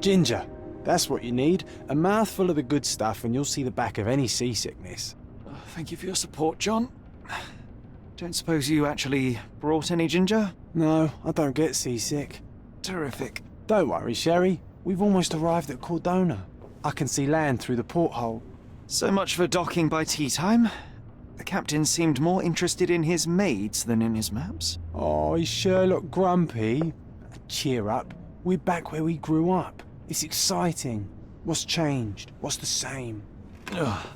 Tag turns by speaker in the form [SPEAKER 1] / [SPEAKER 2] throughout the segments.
[SPEAKER 1] Ginger. That's what you need. A mouthful of the good stuff and you'll see the back of any seasickness.
[SPEAKER 2] Thank you for your support, John. Don't suppose you actually brought any ginger?
[SPEAKER 1] No, I don't get seasick.
[SPEAKER 2] Terrific.
[SPEAKER 1] Don't worry, Sherry. We've almost arrived at Cordona. I can see land through the porthole.
[SPEAKER 2] So much for docking by tea time. The captain seemed more interested in his maids than in his maps.
[SPEAKER 1] Oh, is Sherlock grumpy? Cheer up. We're back where we grew up. It's exciting. What's changed? What's the same?
[SPEAKER 2] Ugh.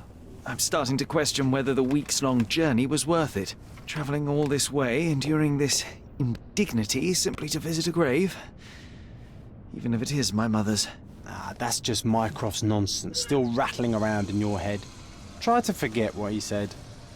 [SPEAKER 2] I'm starting to question whether the weeks-long journey was worth it. Travelling all this way, enduring this indignity simply to visit a grave. Even if it is my mother's.
[SPEAKER 1] Ah, that's just Mycroft's nonsense, still rattling around in your head. Try to forget what he said.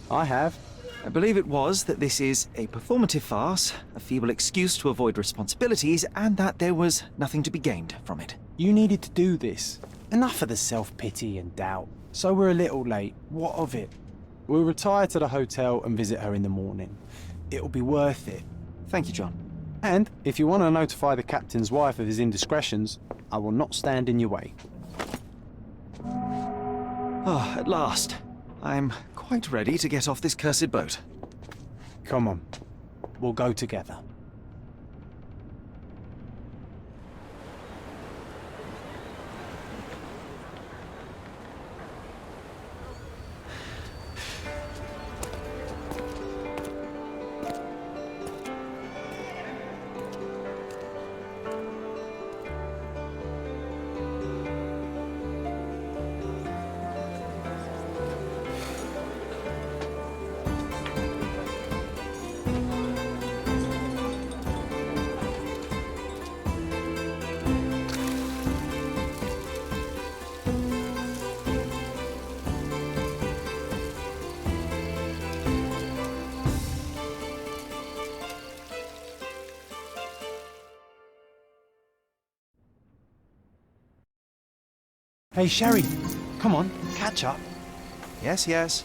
[SPEAKER 1] I have.
[SPEAKER 2] I believe it was that this is a performative farce, a feeble excuse to avoid responsibilities, and that there was nothing to be gained from it.
[SPEAKER 1] You needed to do this. Enough of the self-pity and doubt. So we're a little late. What of it? We'll retire to the hotel and visit her in the morning. It'll be worth it.
[SPEAKER 2] Thank you, John.
[SPEAKER 1] And if you want to notify the captain's wife of his indiscretions, I will not stand in your way.
[SPEAKER 2] Ah, at last. I'm quite ready to get off this cursed boat.
[SPEAKER 1] Come on. We'll go together. Hey, Sherry, come on, catch up.
[SPEAKER 2] Yes, yes.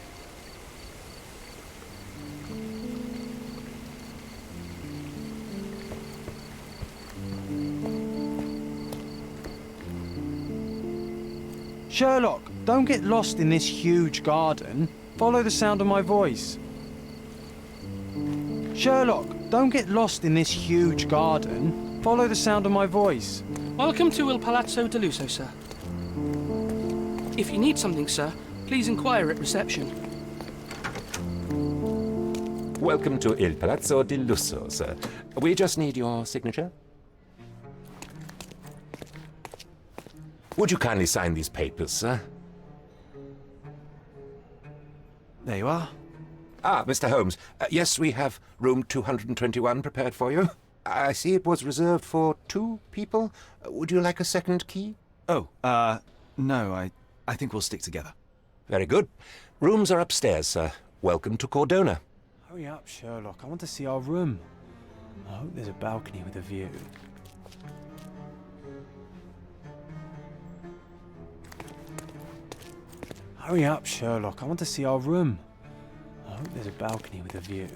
[SPEAKER 1] Sherlock, don't get lost in this huge garden. Follow the sound of my voice. Sherlock, don't get lost in this huge garden. Follow the sound of my voice.
[SPEAKER 3] Welcome to Il Palazzo de Lusso, sir. If you need something, sir, please inquire at reception.
[SPEAKER 4] Welcome to Il Palazzo di Lusso, sir. We just need your signature. Would you kindly sign these papers, sir?
[SPEAKER 2] There you are.
[SPEAKER 4] Ah, Mr. Holmes. Yes, we have room 221 prepared for you. I see it was reserved for 2 people. Would you like a second key?
[SPEAKER 2] Oh, no, I think we'll stick together.
[SPEAKER 4] Very good. Rooms are upstairs, sir. Welcome to Cordona.
[SPEAKER 1] Hurry up, Sherlock. I want to see our room. I hope there's a balcony with a view. Hurry up, Sherlock. I want to see our room. I hope there's a balcony with a view.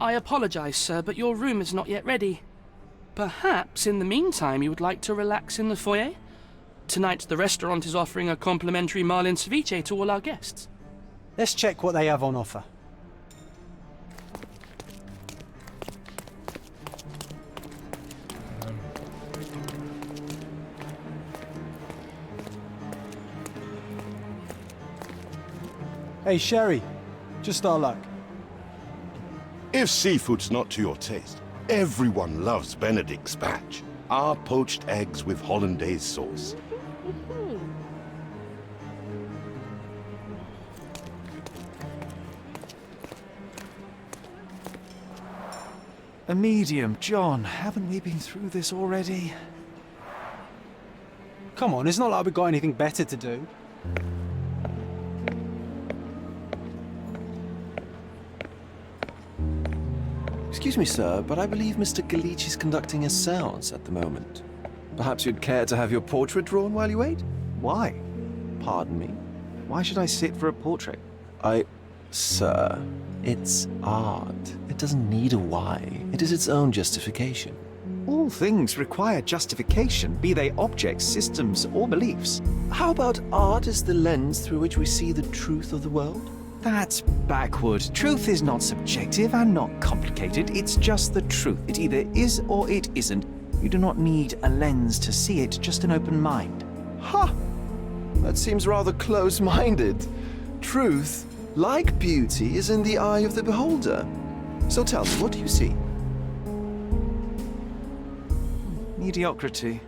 [SPEAKER 3] I apologize, sir, but your room is not yet ready. Perhaps, in the meantime, you would like to relax in the foyer? Tonight, the restaurant is offering a complimentary marlin ceviche to all our guests.
[SPEAKER 1] Let's check what they have on offer. Hey, Sherry. Just our luck.
[SPEAKER 5] If seafood's not to your taste, everyone loves Benedict's batch. Our poached eggs with hollandaise sauce.
[SPEAKER 2] A medium, John. Haven't we been through this already?
[SPEAKER 1] Come on, it's not like we've got anything better to do.
[SPEAKER 6] Excuse me, sir, but I believe Mr. Galich is conducting a seance at the moment. Perhaps you'd care to have your portrait drawn while you wait?
[SPEAKER 2] Why?
[SPEAKER 6] Pardon me?
[SPEAKER 2] Why should I sit for a portrait?
[SPEAKER 6] Sir, it's art. It doesn't need a why. It is its own justification.
[SPEAKER 2] All things require justification, be they objects, systems, or beliefs.
[SPEAKER 6] How about art as the lens through which we see the truth of the world?
[SPEAKER 2] That's backward. Truth is not subjective and not complicated. It's just the truth. It either is or it isn't. You do not need a lens to see it, just an open mind.
[SPEAKER 6] Ha! That seems rather close-minded. Truth, like beauty, is in the eye of the beholder. So tell me, what do you see?
[SPEAKER 2] Mediocrity.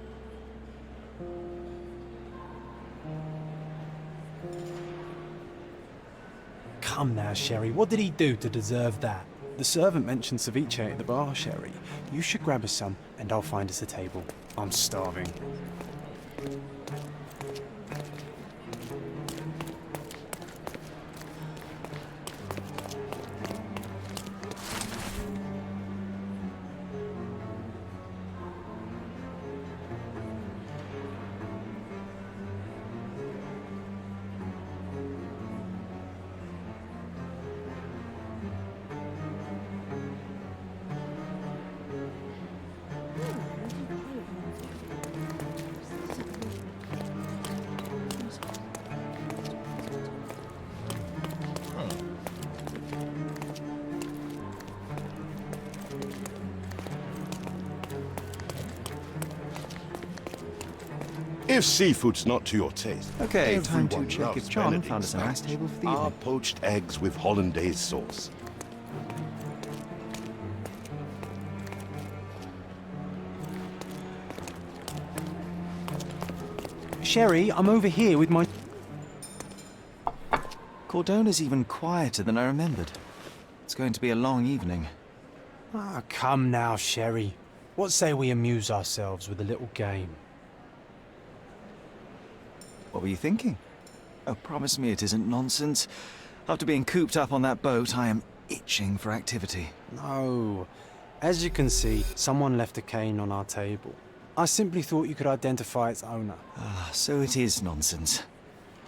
[SPEAKER 1] Come now, Sherry, what did he do to deserve that? The servant mentioned ceviche at the bar, Sherry. You should grab us some, and I'll find us a table. I'm starving.
[SPEAKER 5] If seafood's not to your taste,
[SPEAKER 2] Okay, time to
[SPEAKER 5] everyone
[SPEAKER 2] check
[SPEAKER 5] loves
[SPEAKER 2] if John
[SPEAKER 5] Benedict
[SPEAKER 2] found us a nice
[SPEAKER 5] spatch.
[SPEAKER 2] table for the
[SPEAKER 5] Our
[SPEAKER 2] evening.
[SPEAKER 5] poached eggs with hollandaise sauce.
[SPEAKER 1] Sherry, I'm over here with my...
[SPEAKER 2] Cordona's even quieter than I remembered. It's going to be a long evening.
[SPEAKER 1] Ah, come now, Sherry. What say we amuse ourselves with a little game?
[SPEAKER 2] What were you thinking? Oh, promise me it isn't nonsense. After being cooped up on that boat, I am itching for activity.
[SPEAKER 1] No. As you can see, someone left a cane on our table. I simply thought you could identify its owner.
[SPEAKER 2] Ah, so it is nonsense.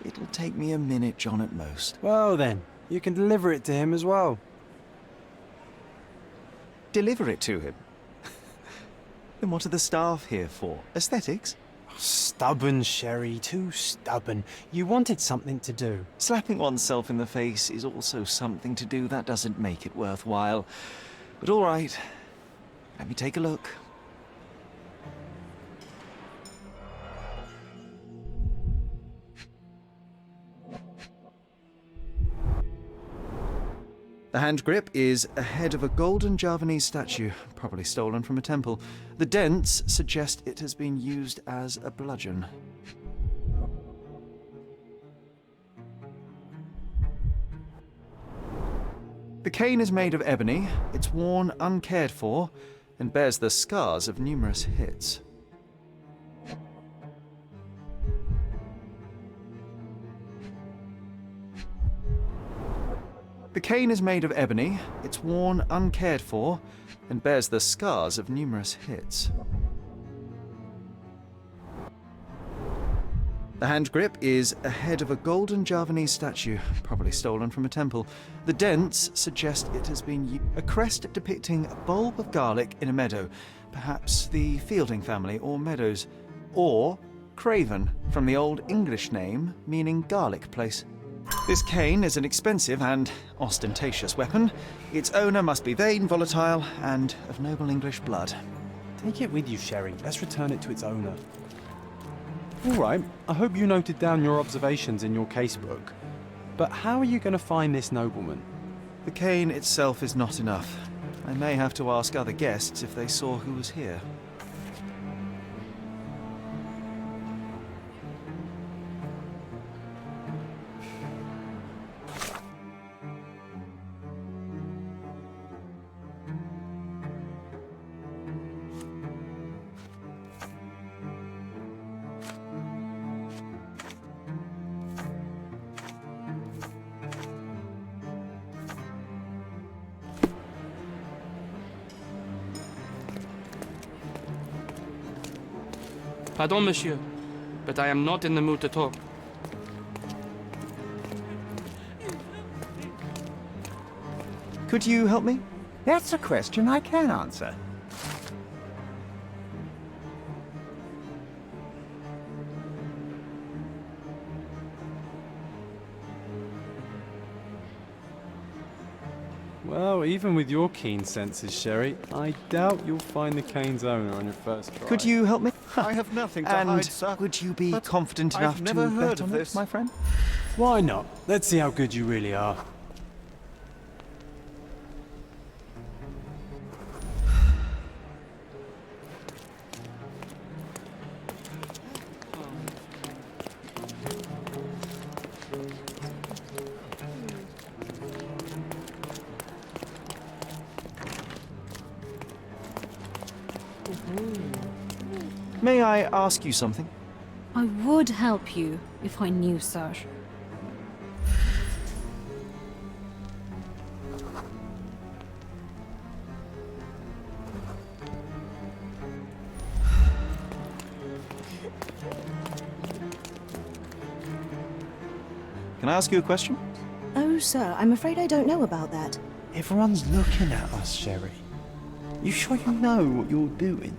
[SPEAKER 2] It'll take me a minute, John, at most.
[SPEAKER 1] Well then, you can deliver it to him as well.
[SPEAKER 2] Deliver it to him. Then what are the staff here for? Aesthetics?
[SPEAKER 1] Stubborn, Sherry, too stubborn. You wanted something to do.
[SPEAKER 2] Slapping oneself in the face is also something to do. That doesn't make it worthwhile. But all right, let me take a look. The hand grip is a head of a golden Javanese statue, probably stolen from a temple. The dents suggest it has been used as a bludgeon. The cane is made of ebony, it's worn uncared for, and bears the scars of numerous hits. The cane is made of ebony, it's worn uncared for, and bears the scars of numerous hits. The hand grip is a head of a golden Javanese statue, probably stolen from a temple. The dents suggest it has been a crest depicting a bulb of garlic in a meadow, perhaps the Fielding family or Meadows, or Craven, from the Old English name meaning garlic place. This cane is an expensive and ostentatious weapon. Its owner must be vain, volatile, and of noble English blood.
[SPEAKER 1] Take it with you, Sherry. Let's return it to its owner. All right, I hope you noted down your observations in your casebook. But how are you going to find this nobleman?
[SPEAKER 2] The cane itself is not enough. I may have to ask other guests if they saw who was here.
[SPEAKER 3] Pardon, monsieur, but I am not in the mood to talk.
[SPEAKER 2] Could you help me?
[SPEAKER 7] That's a question I can answer.
[SPEAKER 1] Well, even with your keen senses, Sherry, I doubt you'll find the cane's owner on your first try.
[SPEAKER 2] Could you help me?
[SPEAKER 7] I have nothing to
[SPEAKER 2] And
[SPEAKER 7] hide, sir.
[SPEAKER 2] would you be
[SPEAKER 7] But
[SPEAKER 2] confident enough
[SPEAKER 7] I've never
[SPEAKER 2] to
[SPEAKER 7] heard
[SPEAKER 2] bet
[SPEAKER 7] of
[SPEAKER 2] on it,
[SPEAKER 7] this,
[SPEAKER 2] my friend?
[SPEAKER 1] Why not? Let's see how good you really are.
[SPEAKER 2] May I ask you something?
[SPEAKER 8] I would help you if I knew, sir.
[SPEAKER 2] Can I ask you a question?
[SPEAKER 9] Oh, sir, I'm afraid I don't know about that.
[SPEAKER 1] Everyone's looking at us, Sherry. You sure you know what you're doing?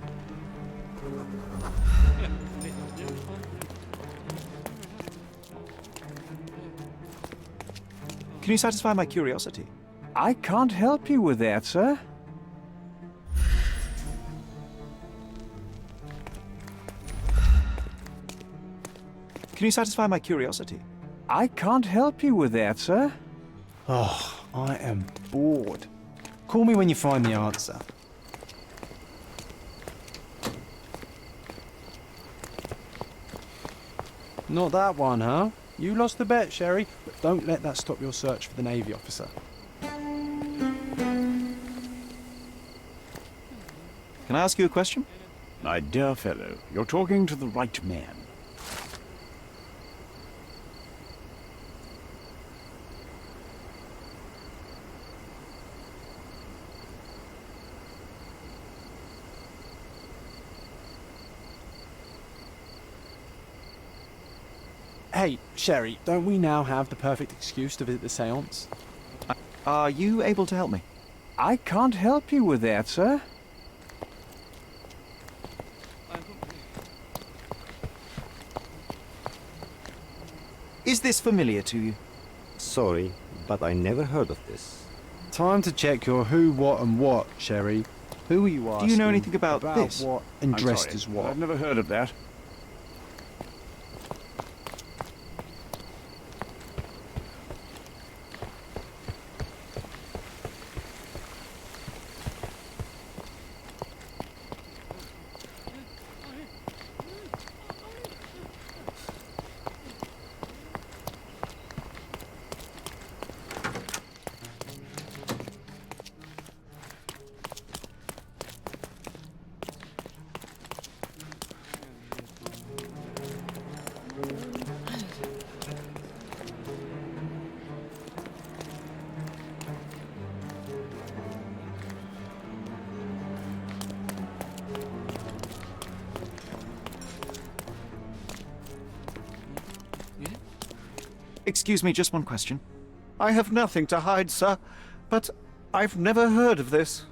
[SPEAKER 2] Can you satisfy my curiosity?
[SPEAKER 7] I can't help you with that, sir.
[SPEAKER 2] Can you satisfy my curiosity?
[SPEAKER 7] I can't help you with that, sir.
[SPEAKER 1] Oh, I am bored. Call me when you find the answer. Not that one, huh? You lost the bet, Sherry, but don't let that stop your search for the Navy officer.
[SPEAKER 2] Can I ask you a question?
[SPEAKER 7] My dear fellow, you're talking to the right man.
[SPEAKER 1] Hey, Sherry, don't we now have the perfect excuse to visit the seance?
[SPEAKER 2] Are you able to help me?
[SPEAKER 7] I can't help you with that, sir.
[SPEAKER 2] Is this familiar to you?
[SPEAKER 10] Sorry, but I never heard of this.
[SPEAKER 1] Time to check your who, what, and what, Sherry. Who are you asking?
[SPEAKER 2] Do you know anything about this?
[SPEAKER 1] what and
[SPEAKER 7] I'm
[SPEAKER 1] dressed
[SPEAKER 7] sorry,
[SPEAKER 1] as
[SPEAKER 7] but
[SPEAKER 1] what?
[SPEAKER 7] I've never heard of that.
[SPEAKER 2] Excuse me, just one question.
[SPEAKER 7] I have nothing to hide, sir, but I've never heard of this.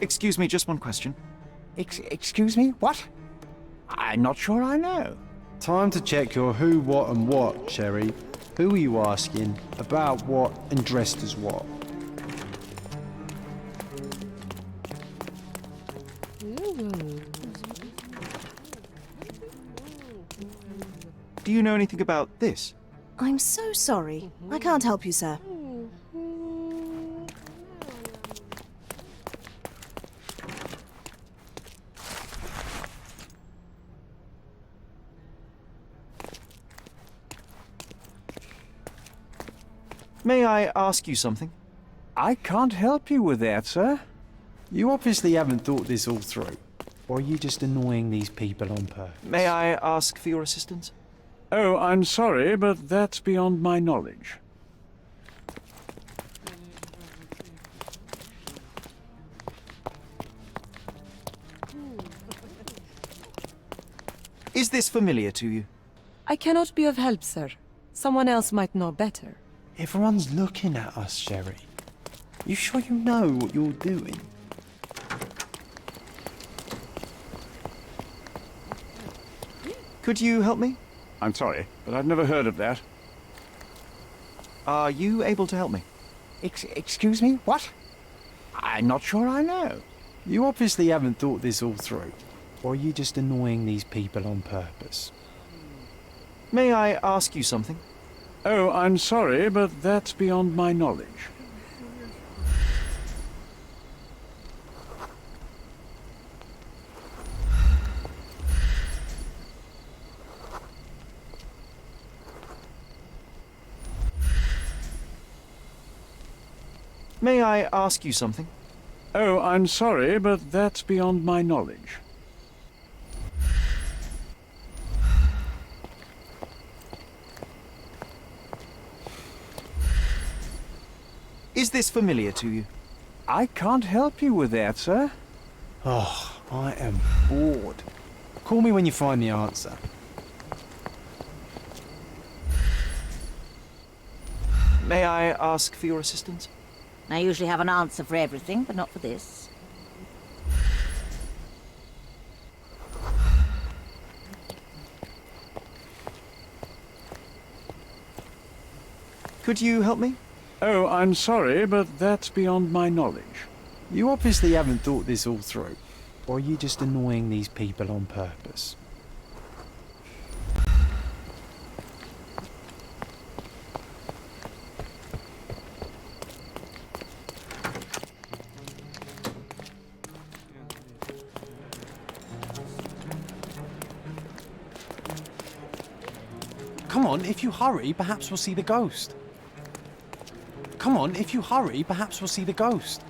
[SPEAKER 2] Excuse me, just one question.
[SPEAKER 7] Excuse me? What? I'm not sure I know.
[SPEAKER 1] Time to check your who, what, and what, Sherry. Who are you asking? About what and dressed as what?
[SPEAKER 2] Do you know anything about this?
[SPEAKER 9] I'm so sorry. I can't help you, sir.
[SPEAKER 2] May I ask you something?
[SPEAKER 7] I can't help you with that, sir.
[SPEAKER 1] You obviously haven't thought this all through. Or are you just annoying these people on purpose?
[SPEAKER 2] May I ask for your assistance?
[SPEAKER 7] Oh, I'm sorry, but that's beyond my knowledge.
[SPEAKER 2] Is this familiar to you?
[SPEAKER 11] I cannot be of help, sir. Someone else might know better.
[SPEAKER 1] Everyone's looking at us, Sherry. You sure you know what you're doing?
[SPEAKER 2] Could you help me?
[SPEAKER 7] I'm sorry, but I've never heard of that.
[SPEAKER 2] Are you able to help me?
[SPEAKER 7] Excuse me? What? I'm not sure I know.
[SPEAKER 1] You obviously haven't thought this all through. Or are you just annoying these people on purpose?
[SPEAKER 2] May I ask you something?
[SPEAKER 7] Oh, I'm sorry, but that's beyond my knowledge.
[SPEAKER 2] May I ask you something?
[SPEAKER 7] Oh, I'm sorry, but that's beyond my knowledge.
[SPEAKER 2] Is this familiar to you?
[SPEAKER 7] I can't help you with that, sir.
[SPEAKER 1] Oh, I am bored. Call me when you find the answer.
[SPEAKER 2] May I ask for your assistance?
[SPEAKER 12] I usually have an answer for everything, but not for this.
[SPEAKER 2] Could you help me?
[SPEAKER 7] Oh, I'm sorry, but that's beyond my knowledge.
[SPEAKER 1] You obviously haven't thought this all through. Or are you just annoying these people on purpose? Come on, if you hurry, perhaps we'll see the ghost. Come on, if you hurry, perhaps we'll see the ghost.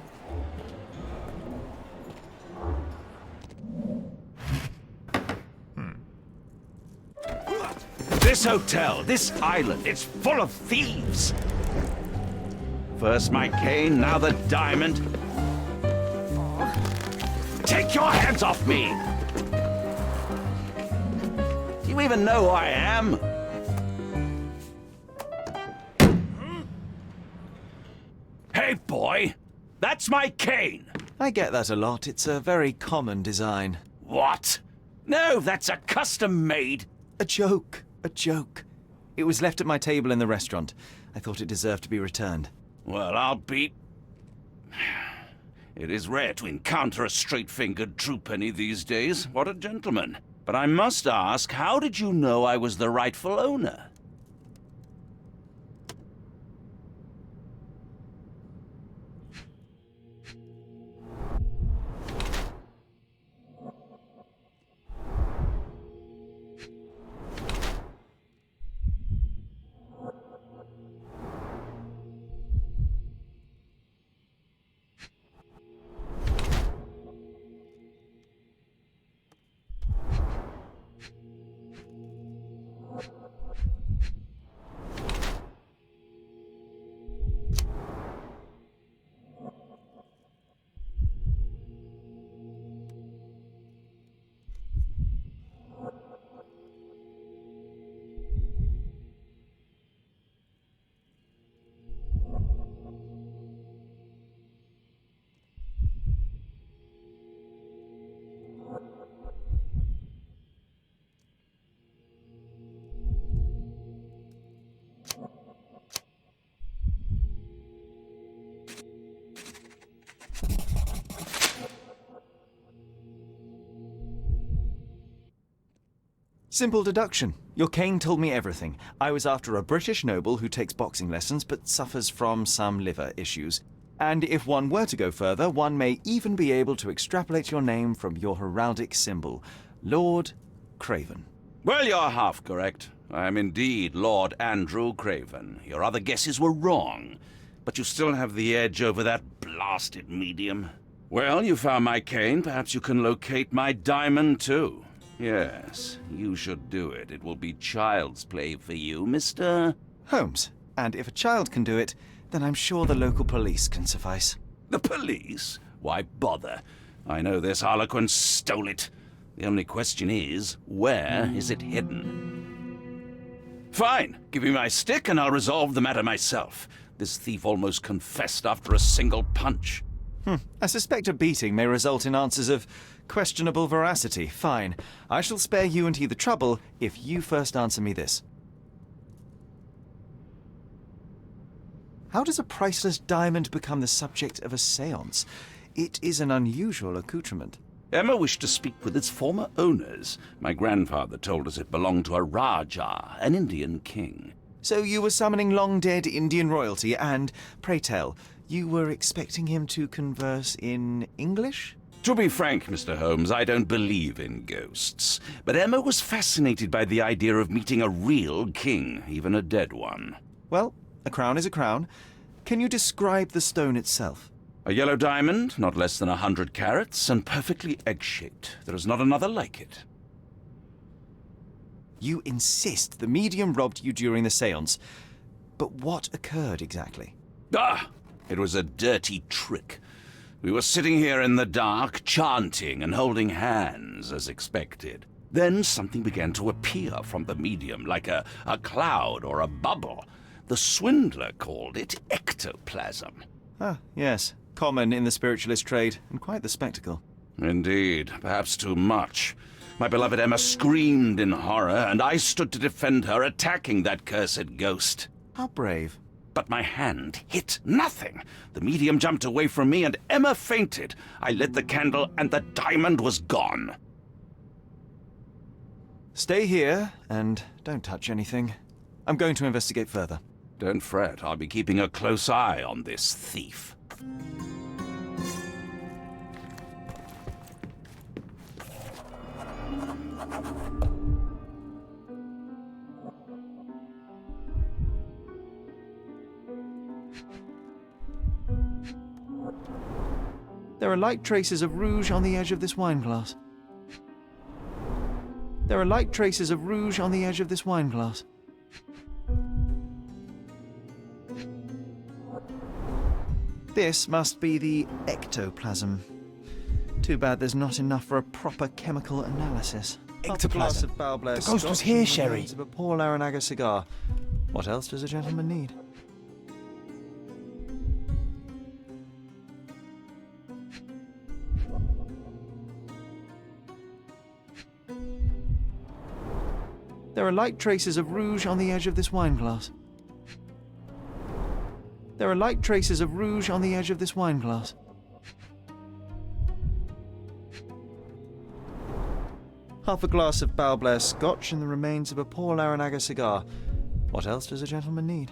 [SPEAKER 13] This hotel, this island, it's full of thieves. First my cane, now the diamond. Take your hands off me! Do you even know who I am? Hey, boy! That's my cane!
[SPEAKER 2] I get that a lot. It's a very common design.
[SPEAKER 13] What? No, that's a custom-made.
[SPEAKER 2] A joke. A joke. It was left at my table in the restaurant. I thought it deserved to be returned.
[SPEAKER 13] Well, I'll be... It is rare to encounter a straight-fingered true penny these days. What a gentleman. But I must ask, how did you know I was the rightful owner?
[SPEAKER 2] Simple deduction. Your cane told me everything. I was after a British noble who takes boxing lessons but suffers from some liver issues. And if one were to go further, one may even be able to extrapolate your name from your heraldic symbol, Lord Craven.
[SPEAKER 13] Well, you're half correct. I am indeed Lord Andrew Craven. Your other guesses were wrong, but you still have the edge over that blasted medium. Well, you found my cane. Perhaps you can locate my diamond, too. Yes, you should do it. It will be child's play for you, Mr.
[SPEAKER 2] Holmes. And if a child can do it, then I'm sure the local police can suffice.
[SPEAKER 13] The police? Why bother? I know this harlequin stole it. The only question is, where is it hidden? Fine. Give me my stick and I'll resolve the matter myself. This thief almost confessed after a single punch.
[SPEAKER 2] I suspect a beating may result in answers of questionable veracity. Fine. I shall spare you and he the trouble if you first answer me this. How does a priceless diamond become the subject of a séance? It is an unusual accoutrement.
[SPEAKER 13] Emma wished to speak with its former owners. My grandfather told us it belonged to a Rajah, an Indian king.
[SPEAKER 2] So you were summoning long-dead Indian royalty and, pray tell, you were expecting him to converse in English?
[SPEAKER 13] To be frank, Mr. Holmes, I don't believe in ghosts. But Emma was fascinated by the idea of meeting a real king, even a dead one.
[SPEAKER 2] Well, a crown is a crown. Can you describe the stone itself?
[SPEAKER 13] A yellow diamond, not less than 100 carats, and perfectly egg-shaped. There is not another like it.
[SPEAKER 2] You insist the medium robbed you during the séance. But what occurred exactly?
[SPEAKER 13] It was a dirty trick. We were sitting here in the dark, chanting and holding hands, as expected. Then something began to appear from the medium, like a cloud or a bubble. The swindler called it ectoplasm.
[SPEAKER 2] Ah, yes. Common in the spiritualist trade, and quite the spectacle.
[SPEAKER 13] Indeed, perhaps too much. My beloved Emma screamed in horror, and I stood to defend her, attacking that cursed ghost.
[SPEAKER 2] How brave.
[SPEAKER 13] But my hand hit nothing. The medium jumped away from me, and Emma fainted. I lit the candle, and the diamond was gone.
[SPEAKER 2] Stay here, and don't touch anything. I'm going to investigate further.
[SPEAKER 13] Don't fret, I'll be keeping a close eye on this thief.
[SPEAKER 2] There are light traces of rouge on the edge of this wineglass. There are light traces of rouge on the edge of this wineglass. This must be the ectoplasm. Too bad there's not enough for a proper chemical analysis.
[SPEAKER 1] Ectoplasm? The ghost was here, Sherry.
[SPEAKER 2] A Paul Aranaga cigar. What else does a gentleman need? There are light traces of rouge on the edge of this wineglass. There are light traces of rouge on the edge of this wineglass. Half a glass of Balblair Scotch and the remains of a Paul Aranaga cigar. What else does a gentleman need?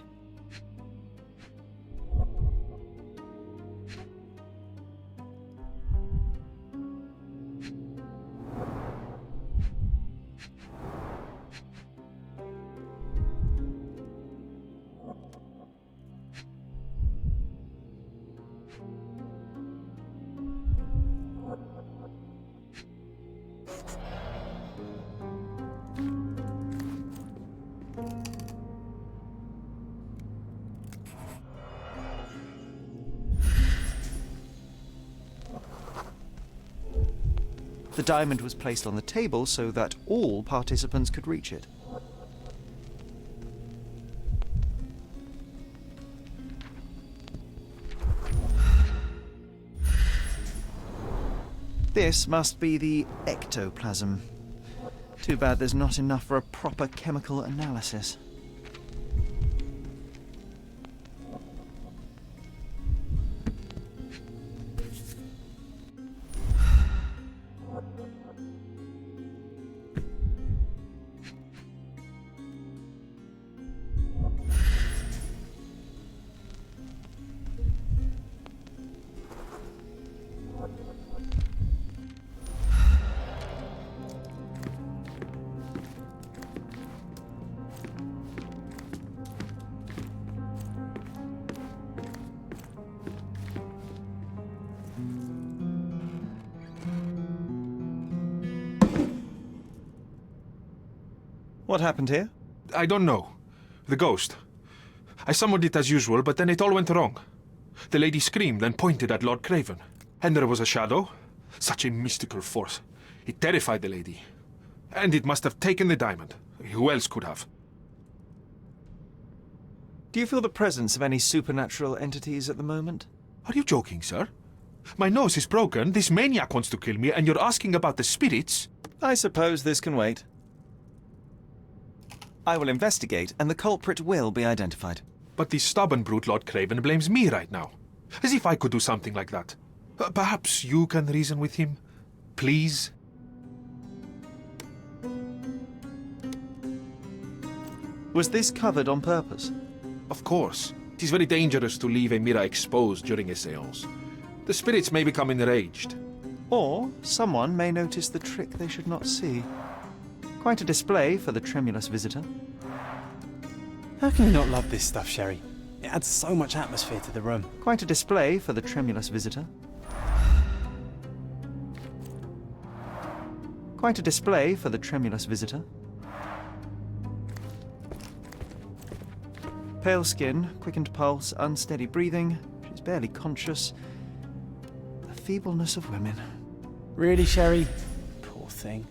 [SPEAKER 2] The diamond was placed on the table so that all participants could reach it. This must be the ectoplasm. Too bad there's not enough for a proper chemical analysis. What happened here?
[SPEAKER 14] I don't know. The ghost. I summoned it as usual, but then it all went wrong. The lady screamed and pointed at Lord Craven. And there was a shadow. Such a mystical force. It terrified the lady. And it must have taken the diamond. Who else could have?
[SPEAKER 2] Do you feel the presence of any supernatural entities at the moment?
[SPEAKER 14] Are you joking, sir? My nose is broken, this maniac wants to kill me, and you're asking about the spirits?
[SPEAKER 2] I suppose this can wait. I will investigate, and the culprit will be identified.
[SPEAKER 14] But the stubborn brute Lord Craven blames me right now. As if I could do something like that. Perhaps you can reason with him? Please?
[SPEAKER 2] Was this covered on purpose?
[SPEAKER 14] Of course. It is very dangerous to leave a mirror exposed during a séance. The spirits may become enraged.
[SPEAKER 2] Or someone may notice the trick they should not see. Quite a display for the tremulous visitor.
[SPEAKER 1] How can you not love this stuff, Sherry? It adds so much atmosphere to the room.
[SPEAKER 2] Quite a display for the tremulous visitor. Quite a display for the tremulous visitor. Pale skin, quickened pulse, unsteady breathing. She's barely conscious. The feebleness of women.
[SPEAKER 1] Really, Sherry? Poor thing.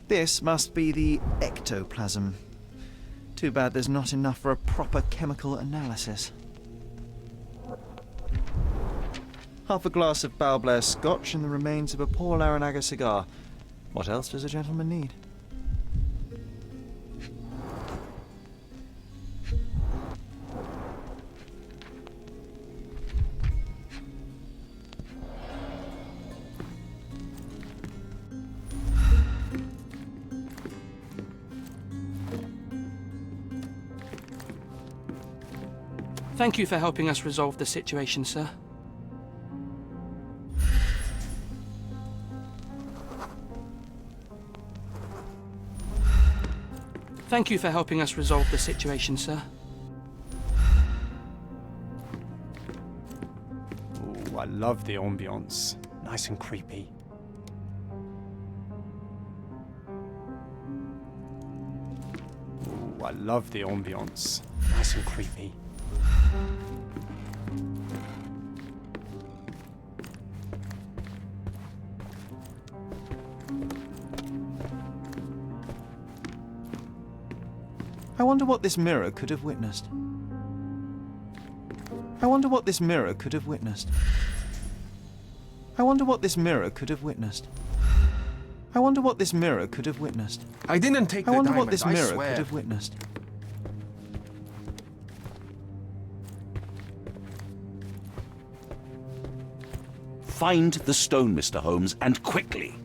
[SPEAKER 2] This must be the ectoplasm. Too bad there's not enough for a proper chemical analysis. Half a glass of Balblair scotch and the remains of a poor Laranaga cigar. What else does a gentleman need?
[SPEAKER 3] Thank you for helping us resolve the situation, sir. Thank you for helping us resolve the situation, sir.
[SPEAKER 1] Ooh, I love the ambience. Nice and creepy. Ooh, I love the ambience. Nice and creepy.
[SPEAKER 2] I wonder what this mirror could have witnessed. I wonder what this mirror could have witnessed. I wonder what this mirror could have witnessed. I wonder what this mirror could have witnessed.
[SPEAKER 14] I didn't take the
[SPEAKER 2] I wonder
[SPEAKER 14] diamond,
[SPEAKER 2] what this
[SPEAKER 14] I
[SPEAKER 2] mirror
[SPEAKER 14] swear.
[SPEAKER 2] could have witnessed.
[SPEAKER 13] Find the stone, Mr. Holmes, and quickly.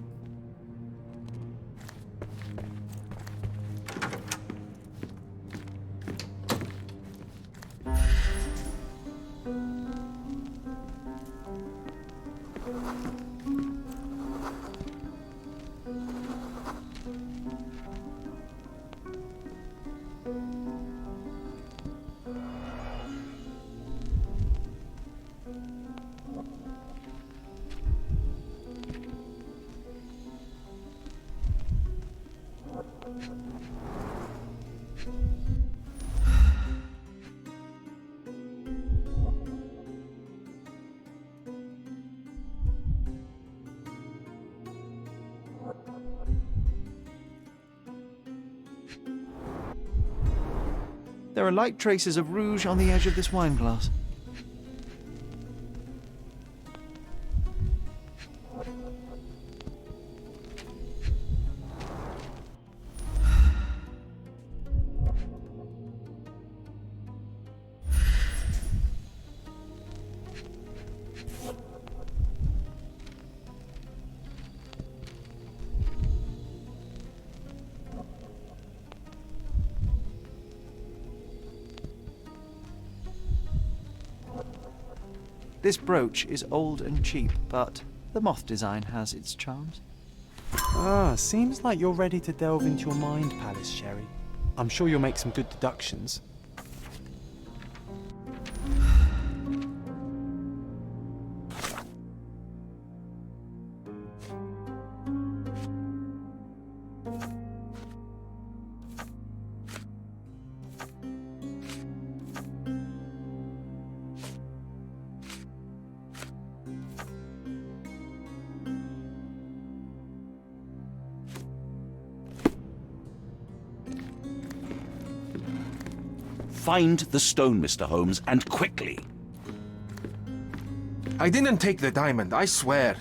[SPEAKER 2] There are light traces of rouge on the edge of this wine glass. This brooch is old and cheap, but the moth design has its charms.
[SPEAKER 1] Ah, seems like you're ready to delve into your mind palace, Sherry. I'm sure you'll make some good deductions.
[SPEAKER 13] Find the stone, Mr. Holmes, and quickly.
[SPEAKER 14] I didn't take the diamond, I swear.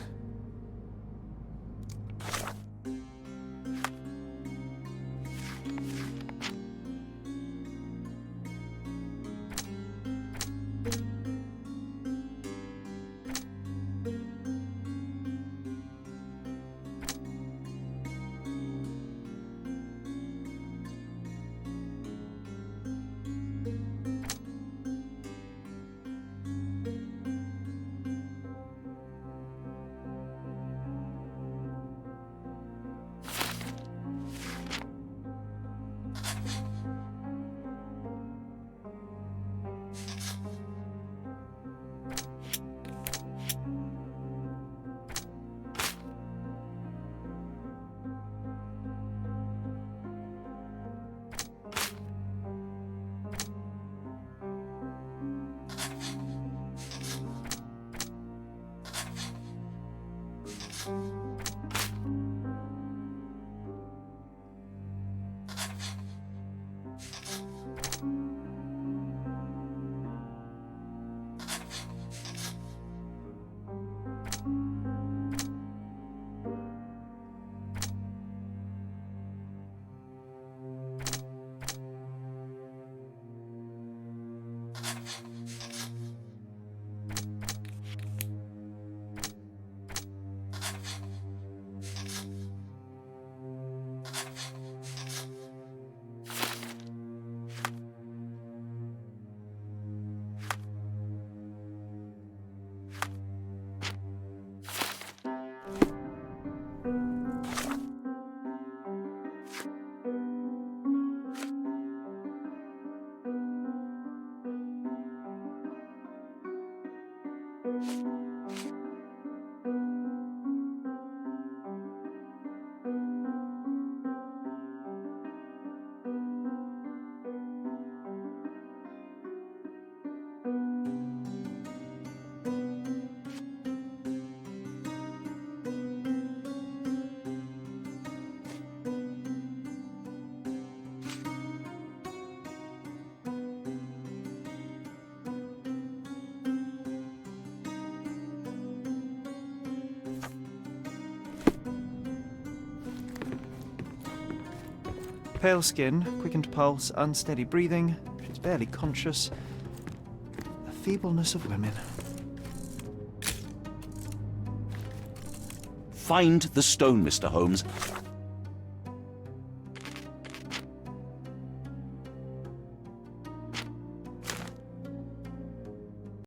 [SPEAKER 2] Pale skin, quickened pulse, unsteady breathing. She's barely conscious. The feebleness of women.
[SPEAKER 13] Find the stone, Mr. Holmes,